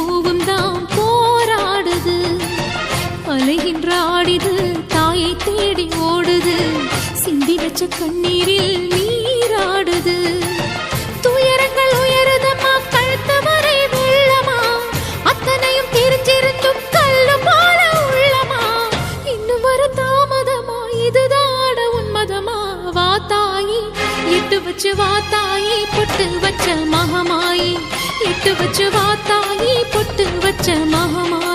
பூவும் தான் போராடுது. அலைகின்ற ஆடிது தாயை தேடி ஓடுது. சிந்தி வச்ச கண்ணீரில் நீராடுது. துயரங்கள் உயருதம்மா கழுத்து வரை வெள்ளமா. அத்தனையும் தெரிஞ்சிருந்தும் கல்லு போல உள்ளமா. இன்னும் வர தாமதமா இதுதாட உன்மதமா. வா தாயி எட்டு வச்சு வா தாயி பொட்டு வச்ச மகமாயி. எட்டு வச்சு வா தாயி பொட்டு வச்ச மகமாயி.